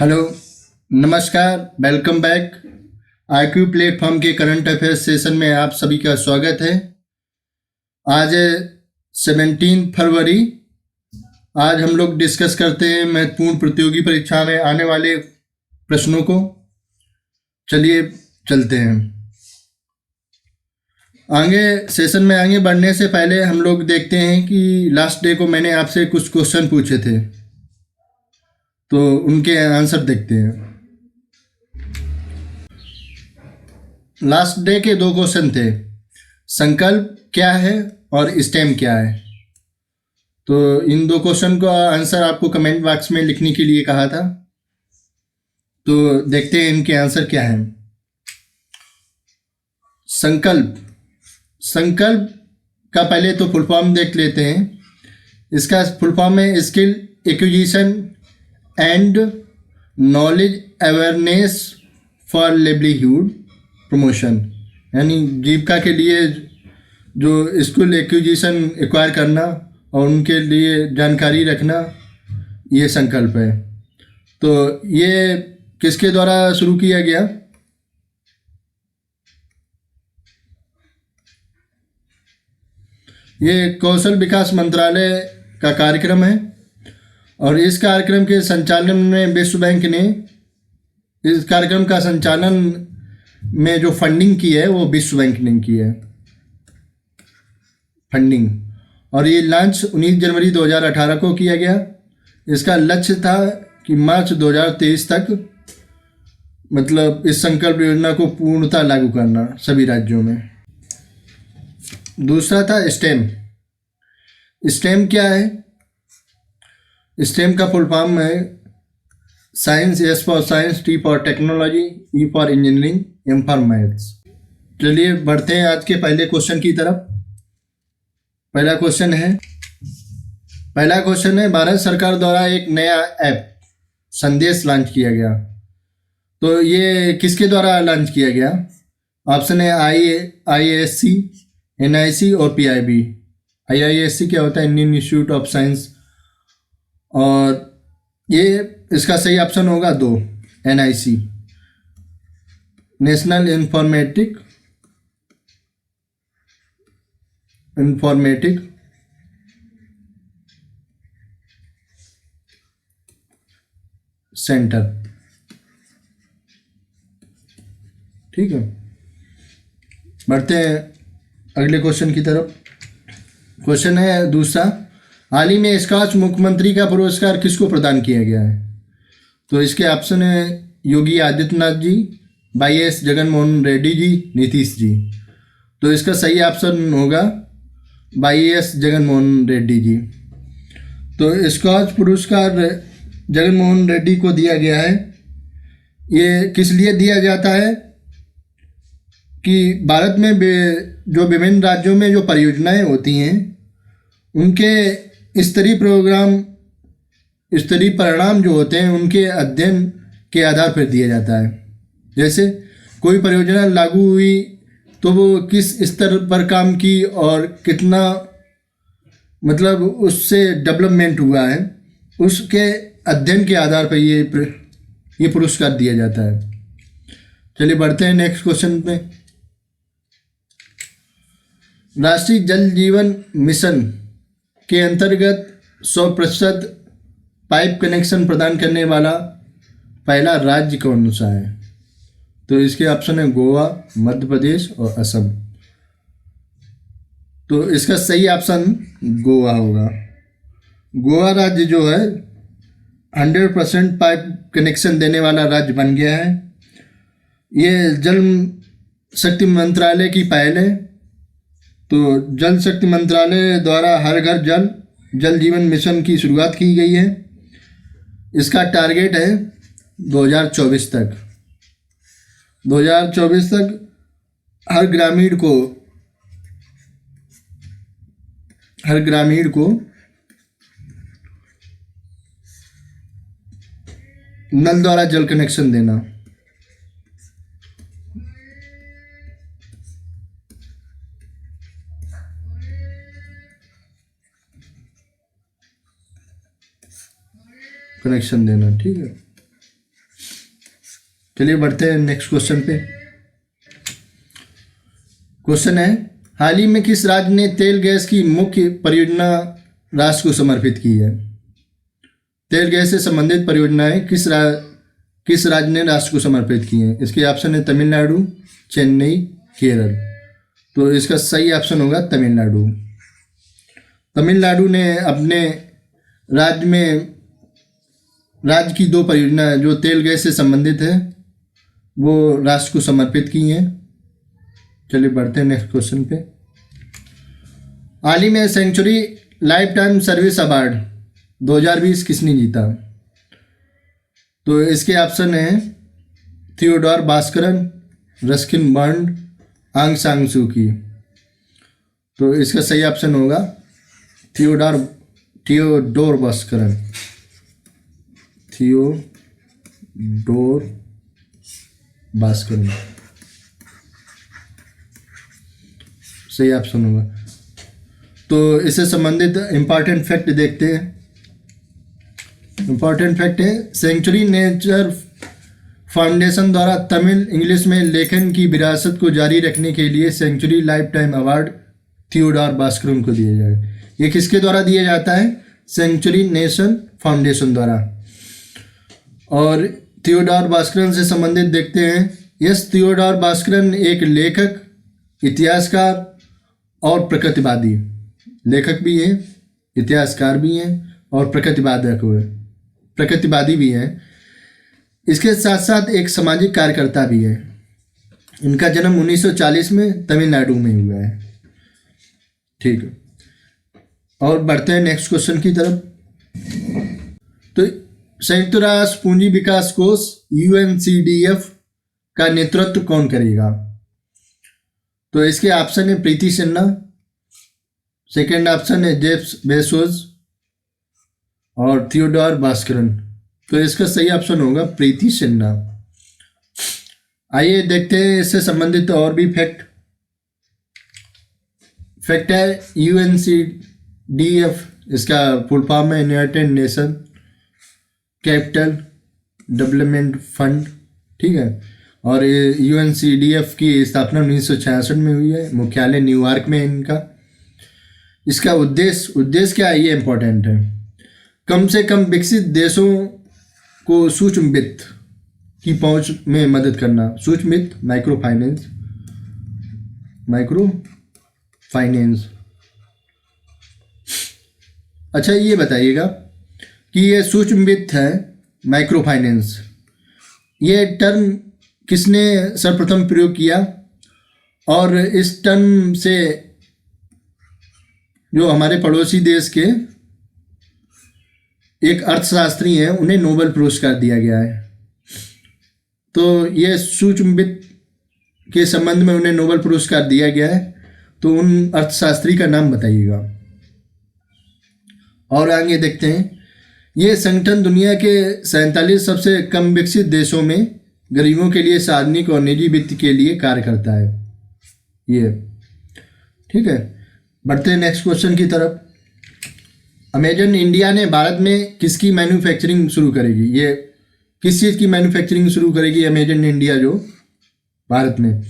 Hello, नमस्कार, welcome back. IQ platform के current affairs session में आप सभी का स्वागत है। आज है 17 फरवरी। आज हम लोग डिस्कस करते हैं महत्वपूर्ण प्रतियोगी परीक्षा में आने वाले प्रश्नों को। चलिए चलते हैं आगे। सेशन में आगे बढ़ने से पहले हम लोग देखते हैं कि लास्ट डे को मैंने आपसे कुछ क्वेश्चन पूछे थे, तो उनके आंसर देखते हैं। लास्ट डे के दो क्वेश्चन थे, संकल्प क्या है और स्टेम क्या है। तो इन दो क्वेश्चन का आंसर आपको कमेंट बॉक्स में लिखने के लिए कहा था, तो देखते हैं इनके आंसर क्या हैं। संकल्प का पहले तो फुल फॉर्म देख लेते हैं। इसका फुल फॉर्म है skill acquisition and knowledge awareness for livelihood promotion, यानी जीविका के लिए जो स्किल एक्विजिशन एक्वायर करना और उनके लिए जानकारी रखना, ये संकल्प है। तो ये किसके द्वारा शुरू किया गया? ये कौशल विकास मंत्रालय का कार्यक्रम है और इस कार्यक्रम के संचालन में विश्व बैंक ने, इस कार्यक्रम का संचालन में जो फंडिंग की है वो विश्व बैंक ने की है फंडिंग। और ये लॉन्च 19 जनवरी 2018 को किया गया। इसका लक्ष्य था कि मार्च 2023 तक मतलब इस संकल्प योजना को पूर्णतः लागू करना सभी राज्यों में। दूसरा था स्टेम। स्टेम क्या है? स्टेम का फुल फॉर्म है science, S for science, T for technology, E for engineering, M for maths. चलिए बढ़ते हैं आज के पहले क्वेश्चन की तरफ। पहला क्वेश्चन है भारत सरकार द्वारा एक नया ऐप संदेश लॉन्च किया गया। तो ये किसके द्वारा लॉन्च किया गया? ऑप्शन है IISc, NIC और PIB। IISc क्या होता है? Indian institute of science. और ये इसका सही ऑप्शन होगा 2, NIC, नेशनल इंफॉर्मेटिक सेंटर। ठीक है, बढ़ते हैं अगले क्वेश्चन की तरफ। क्वेश्चन है दूसरा, हाल ही में स्कॉच मुख्यमंत्री का पुरस्कार किसको प्रदान किया गया है? तो इसके ऑप्शन है योगी आदित्यनाथ जी, YS जगनमोहन रेड्डी जी, नीतीश जी। तो इसका सही ऑप्शन होगा YS जगनमोहन रेड्डी जी। तो स्कॉच पुरस्कार जगनमोहन रेड्डी को दिया गया है। ये किस लिए दिया जाता है कि भारत में जो विभिन्न राज्यों में जो परियोजनाएं होती हैं उनके स्तरीय परिणाम जो होते हैं उनके अध्ययन के आधार पर दिया जाता है। जैसे कोई परियोजना लागू हुई तो वो किस स्तर पर काम की और कितना मतलब उससे डेवलपमेंट हुआ है, उसके अध्ययन के आधार पर ये पुरस्कार दिया जाता है। चलिए बढ़ते हैं नेक्स्ट क्वेश्चन पे। राष्ट्रीय जल जीवन मिशन के अंतर्गत 100% पाइप कनेक्शन प्रदान करने वाला पहला राज्य कौन सा है? तो इसके ऑप्शन है गोवा, मध्य प्रदेश और असम। तो इसका सही ऑप्शन गोवा होगा। गोवा राज्य जो है 100% पाइप कनेक्शन देने वाला राज्य बन गया है। ये जल शक्ति मंत्रालय की पहल है। तो जल शक्ति मंत्रालय द्वारा हर घर जल जीवन मिशन की शुरुआत की गई है। इसका टारगेट है 2024 तक हर ग्रामीण को नल द्वारा जल कनेक्शन देना। ठीक है। चलिए बढ़ते हैं नेक्स्ट क्वेश्चन पे। क्वेश्चन है, हाल ही में किस राज्य ने तेल गैस की मुख्य परियोजना राष्ट्र को समर्पित की है? तेल गैस से संबंधित परियोजनाएं किस राज्य ने राष्ट्र को समर्पित की हैं? इसके ऑप्शन है तमिलनाडु, चेन्नई, केरल। तो इसका सही ऑप्शन होगा तमिलनाडु। तमिलनाडु ने अपने राज्य की 2 परियोजना जो तेल गैस से संबंधित है वो राष्ट्र को समर्पित की हैं। चलिए बढ़ते हैं नेक्स्ट क्वेश्चन पे। हाल ही में century lifetime service award 2020 किसने जीता? तो इसके ऑप्शन है थियोडोर भास्करन, रस्किन बॉन्ड, आंग सांग सू की। तो इसका सही ऑप्शन होगा थियोडोर भास्करन। थियोडोर भास्करन सही ऑप्शन होगा। तो इससे संबंधित इंपॉर्टेंट फैक्ट देखते हैं। इंपॉर्टेंट फैक्ट है, सेंचुरी नेचर फाउंडेशन द्वारा तमिल इंग्लिश में लेखन की विरासत को जारी रखने के लिए century lifetime award Theodore Baskaran को दिया जाए। ये किसके द्वारा दिया जाता है? सेंचुरी नेशन फाउंडेशन द्वारा। और थियोडोर भास्करन से संबंधित देखते हैं। यस, थियोडोर भास्करन एक लेखक, इतिहासकार और प्रकृतिवादी, लेखक भी हैं, इतिहासकार भी हैं और प्रकृतिवादी भी हैं। इसके साथ साथ एक सामाजिक कार्यकर्ता भी है। इनका जन्म 1940 में तमिलनाडु में हुआ है। ठीक है, और बढ़ते हैं नेक्स्ट क्वेश्चन की तरफ। तो संयुक्त राष्ट्र पूंजी विकास कोष UNCDF का नेतृत्व कौन करेगा? तो इसके ऑप्शन है प्रीति सिन्हा, सेकेंड ऑप्शन है जेफ बेजोस और थियोडोर भास्करन। तो इसका सही ऑप्शन होगा प्रीति सिन्हा। आइए देखते हैं इससे संबंधित और भी फैक्ट है। UNCDF इसका फुल फॉर्म है United nation capital development fund. ठीक है, और UNCDF की स्थापना 1966 में हुई है। मुख्यालय न्यूयॉर्क में है इनका। इसका उद्देश्य क्या है, ये इम्पोर्टेंट है। कम से कम विकसित देशों को सूक्ष्म वित्त की पहुंच में मदद करना। सूक्ष्म वित्त, माइक्रो फाइनेंस। अच्छा, ये बताइएगा कि ये सूक्ष्म वित्त है, माइक्रो फाइनेंस, ये टर्म किसने सर्वप्रथम प्रयोग किया? और इस टर्म से जो हमारे पड़ोसी देश के एक अर्थशास्त्री हैं, उन्हें नोबेल पुरस्कार दिया गया है। तो ये सूक्ष्म वित्त के संबंध में उन्हें नोबेल पुरस्कार दिया गया है। तो उन अर्थशास्त्री का नाम बताइएगा। और आगे देखते हैं। ये संगठन दुनिया के 47 सबसे कम विकसित देशों में गरीबों के लिए सार्वजनिक और निजी वित्त के लिए कार्य करता है ये। ठीक है, बढ़ते हैं नेक्स्ट क्वेश्चन की तरफ। अमेजन इंडिया ने भारत में किसकी मैन्युफैक्चरिंग शुरू करेगी? ये किस चीज़ की मैन्युफैक्चरिंग शुरू करेगी अमेजन इंडिया जो भारत में?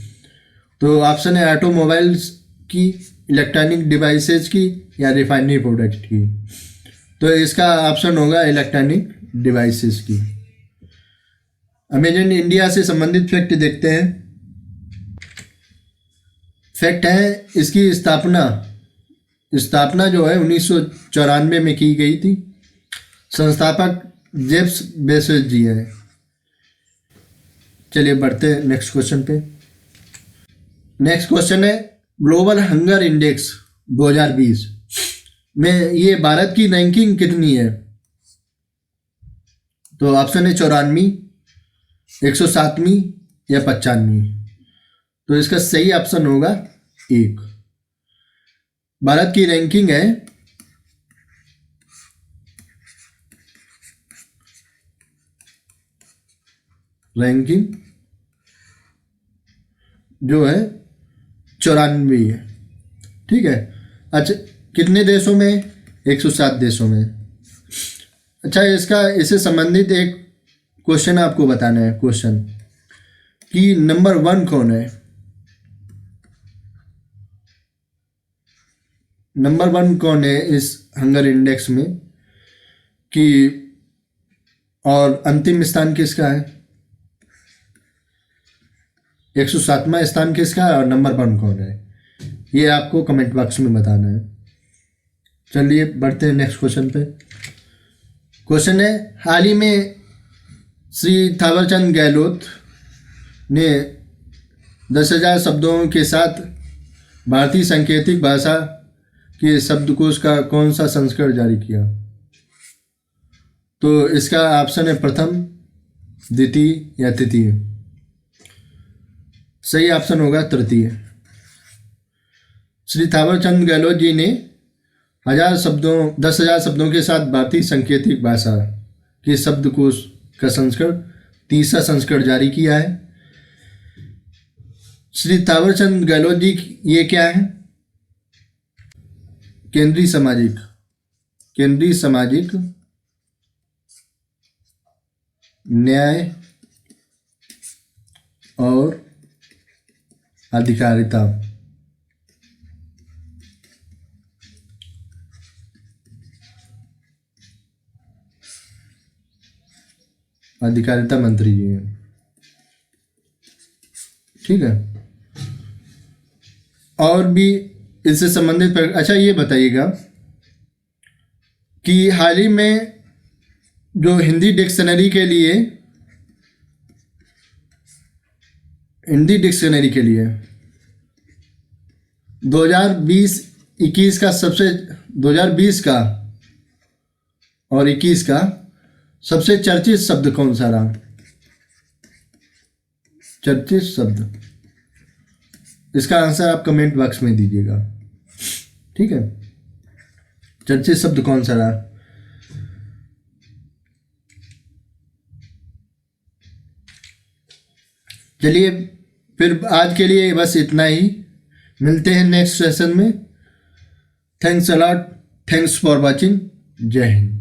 तो ऑप्शन है ऑटोमोबाइल्स की, इलेक्ट्रॉनिक डिवाइसेज की या रिफाइनरी प्रोडक्ट की। तो इसका ऑप्शन होगा इलेक्ट्रॉनिक डिवाइसेस की। अमेजन इंडिया से संबंधित फैक्ट देखते हैं। फैक्ट है, इसकी स्थापना जो है 1994 में की गई थी। संस्थापक जेफ बेजोस जी है। चलिए बढ़ते हैं नेक्स्ट क्वेश्चन पे। नेक्स्ट क्वेश्चन है, ग्लोबल हंगर इंडेक्स 2020 में ये भारत की रैंकिंग कितनी है? तो ऑप्शन है 94, 107वीं या 95वीं। तो इसका सही ऑप्शन होगा 1। भारत की रैंकिंग है जो है 94 है। ठीक है, अच्छा कितने देशों में? 107 देशों में। अच्छा, इससे संबंधित एक क्वेश्चन आपको बताना है। क्वेश्चन कि नंबर 1 कौन है? नंबर 1 कौन है इस हंगर इंडेक्स में कि, और अंतिम स्थान किसका है? 107वां स्थान किसका है और नंबर 1 कौन है? ये आपको कमेंट बॉक्स में बताना है। चलिए बढ़ते हैं नेक्स्ट क्वेश्चन पे। क्वेश्चन है, हाल ही में श्री थावरचंद गहलोत ने 10,000 शब्दों के साथ भारतीय सांकेतिक भाषा के शब्दकोश का कौन सा संस्करण जारी किया? तो इसका ऑप्शन है प्रथम, द्वितीय या तृतीय। सही ऑप्शन होगा तृतीय। श्री थावरचंद गहलोत जी ने 10,000 शब्दों के साथ भारतीय सांकेतिक भाषा के शब्दकोश का संस्करण, तीसरा संस्करण जारी किया है। श्री थावरचंद गहलोत जी ये क्या है? केंद्रीय सामाजिक न्याय और अधिकारिता मंत्री जी हैं। ठीक है। और भी इससे संबंधित अच्छा ये बताइएगा कि हाल ही में जो हिंदी डिक्शनरी के लिए 2020-21 का 2020 का और 21 का सबसे चर्चित शब्द कौन सा रहा? चर्चित शब्द, इसका आंसर आप कमेंट बॉक्स में दीजिएगा। ठीक है, चर्चित शब्द कौन सा रहा? चलिए फिर आज के लिए बस इतना ही, मिलते हैं नेक्स्ट सेशन में। Thanks a lot, thanks for watching. जय हिंद।